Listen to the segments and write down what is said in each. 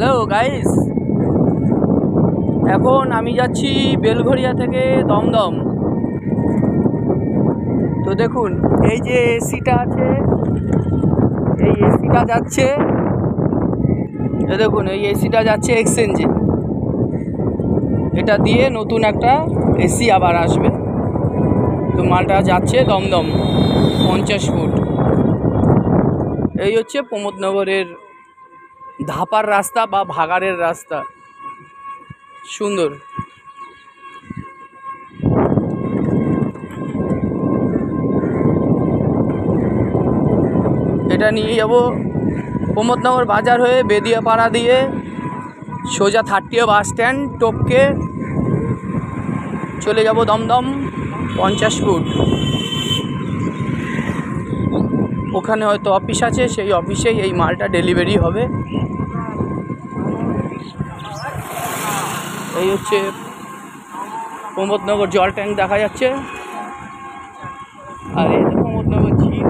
Hello guys, এখন আমি যাচ্ছি বেলঘরিয়া থেকে দমদম। তো দেখুন এই যে এসিটা আছে, এই এসিটা যাচ্ছে, দেখুন এই এসিটা যাচ্ছে এক্সচেঞ্জে। এটা দিয়ে নতুন একটা এসি আবার আসবে। তো মালটা যাচ্ছে দমদম 50 ফুট। এই হচ্ছে প্রমোদনগরের ধাপার রাস্তা বা ভাগাড়ের রাস্তা, সুন্দর। এটা নিয়ে যাব প্রমোদনগর বাজার হয়ে বেদিয়াপাড়া দিয়ে সোজা 30 বাস স্ট্যান্ড টপকে চলে যাব দমদম 50 ফুট। ওখানে হয়তো অফিস আছে, সেই অফিসেই এই মালটা ডেলিভারি হবে। এই হচ্ছে প্রমোদনগর জল ট্যাঙ্ক দেখা যাচ্ছে, আর এই যে প্রমোদনগর ঝিল।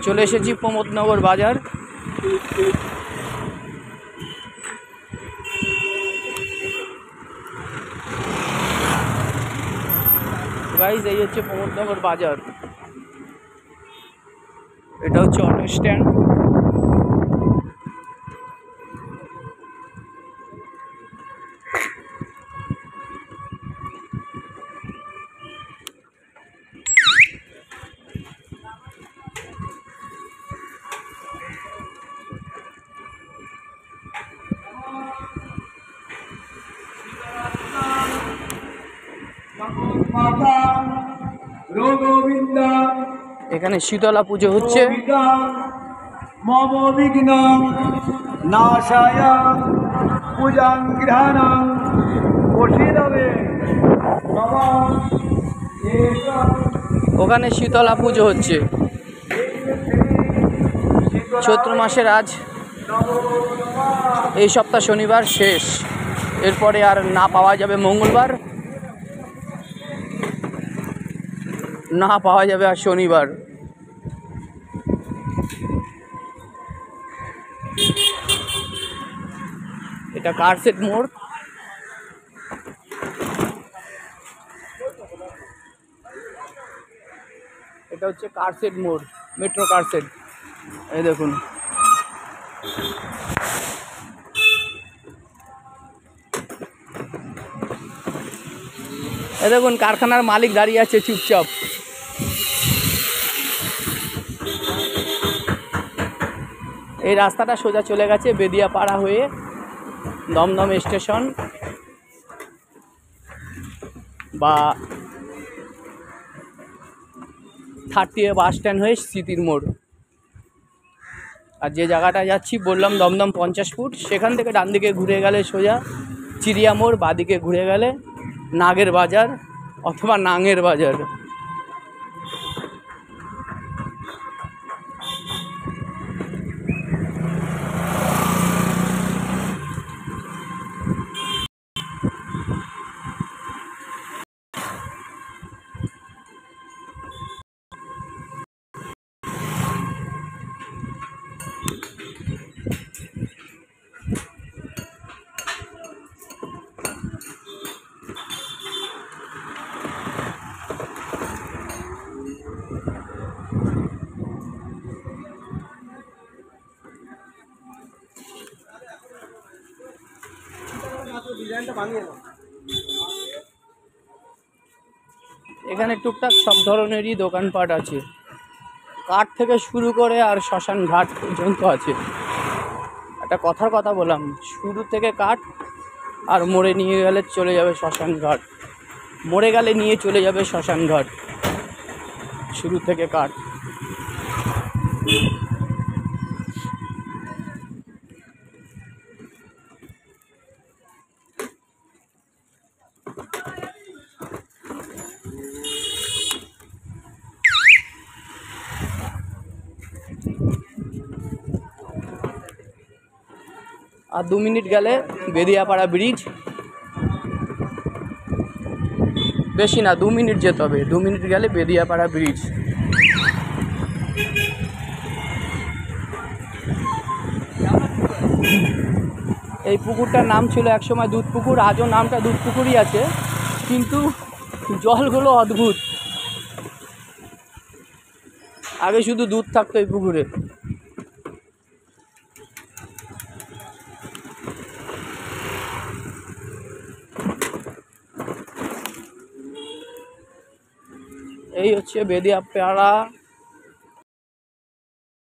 চলে এসেছি প্রমোদনগর বাজার। গাইস, এই হচ্ছে প্রমোদনগর বাজার, এটা হচ্ছে অটো স্ট্যান্ড। এখানে শীতলা পুজো হচ্ছে। ওখানে শীতলা পুজো হচ্ছে চৈত্র মাসের। আজ এই সপ্তাহ শনিবার শেষ, এরপরে আর না পাওয়া যাবে মঙ্গলবার, না পাওয়া যাবে আর শনিবার। এটা কারশেড মোড়। এটা হচ্ছে কারশেড মোড়, মেট্রো কারশেড। এই দেখুন, এই দেখুন কারখানার মালিক দাঁড়িয়ে আছে চুপচাপ। এই রাস্তাটা সোজা চলে গেছে বেদিয়াপাড়া হয়ে দমদম স্টেশন বা 30 বাস স্ট্যান্ড হয়ে স্মৃতির মোড়। আর যে জায়গাটা যাচ্ছি বললাম দমদম 50 ফুট, সেখান থেকে ডান দিকে ঘুরে গেলে সোজা চিড়িয়া মোড়, বাদিকে ঘুরে গেলে নাগের বাজার অথবা নাঙের বাজার। এখানে টুকটাক সব ধরনেরই দোকানপাট আছে, কাঠ থেকে শুরু করে আর শ্মশান ঘাট পর্যন্ত আছে। একটা কথার কথা বললাম, শুরু থেকে কাঠ, আর মোড়ে নিয়ে গেলে চলে যাবে শ্মশান ঘাট, মরে গেলে নিয়ে চলে যাবে শ্মশান ঘাট। শুরু থেকে কাঠ। আর 2 মিনিট গেলে বেদিয়াপাড়া ব্রিজ। বেশি না, 2 মিনিট যেতে হবে, 2 মিনিট গেলে বেদিয়াপাড়া ব্রিজ। এই পুকুরটার নাম ছিল একসময় দুধ পুকুর, আজও নামটা দুধ পুকুরই আছে, কিন্তু জলগুলো অদ্ভুত। আগে শুধু দুধ থাকতো এই পুকুরে। এই হচ্ছে বেদিয়াপাড়া